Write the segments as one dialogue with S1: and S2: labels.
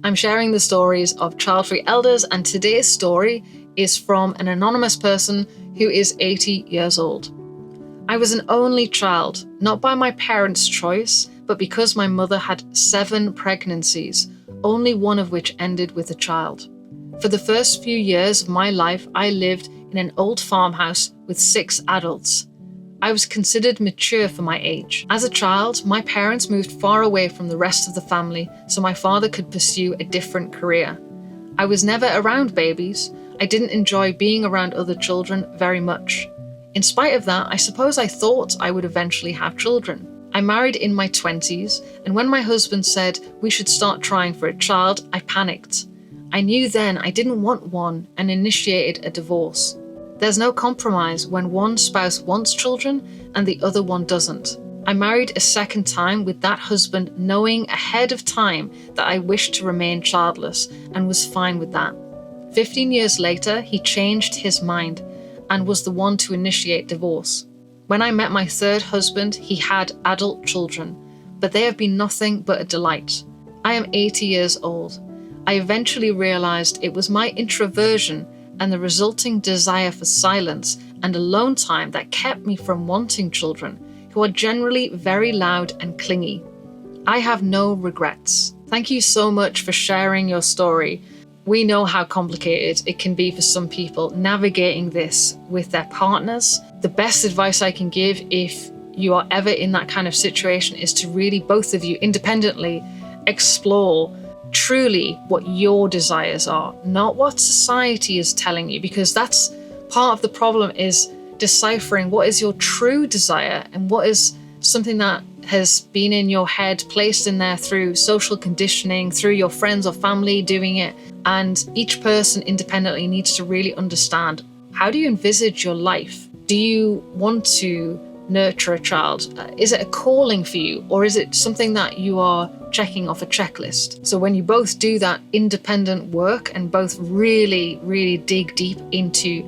S1: I'm sharing the stories of Childfree Elders, and today's story is from an anonymous person who is 80 years old. I was an only child, not by my parents' choice, but because my mother had 7 pregnancies, only one of which ended with a child. For the first few years of my life, I lived in an old farmhouse with 6 adults. I was considered mature for my age. As a child, my parents moved far away from the rest of the family so my father could pursue a different career. I was never around babies. I didn't enjoy being around other children very much. In spite of that, I suppose I thought I would eventually have children. I married in my 20s, and when my husband said we should start trying for a child, I panicked. I knew then I didn't want one and initiated a divorce. There's no compromise when one spouse wants children and the other one doesn't. I married a second time with that husband knowing ahead of time that I wished to remain childless and was fine with that. 15 years later, he changed his mind and was the one to initiate divorce. When I met my third husband, he had adult children, but they have been nothing but a delight. I am 80 years old. I eventually realized it was my introversion and the resulting desire for silence and alone time that kept me from wanting children, who are generally very loud and clingy. I have no regrets. Thank you so much for sharing your story. We know how complicated it can be for some people navigating this with their partners. The best advice I can give if you are ever in that kind of situation is to really, both of you independently, explore truly what your desires are, not what society is telling you, because that's part of the problem, is deciphering what is your true desire and what is something that has been in your head, placed in there through social conditioning, through your friends or family doing it. And each person independently needs to really understand, how do you envisage your life? Do you want to nurture a child? Is it a calling for you, or is it something that you are checking off a checklist? So when you both do that independent work and both really, really dig deep into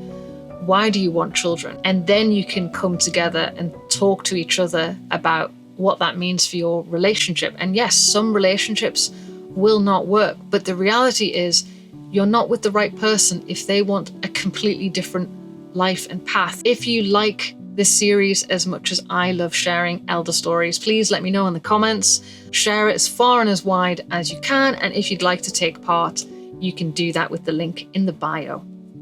S1: why do you want children, and then you can come together and talk to each other about what that means for your relationship. And yes, some relationships will not work, but the reality is you're not with the right person if they want a completely different life and path. If you like this series as much as I love sharing elder stories, please let me know in the comments. Share it as far and as wide as you can, and if you'd like to take part, you can do that with the link in the bio.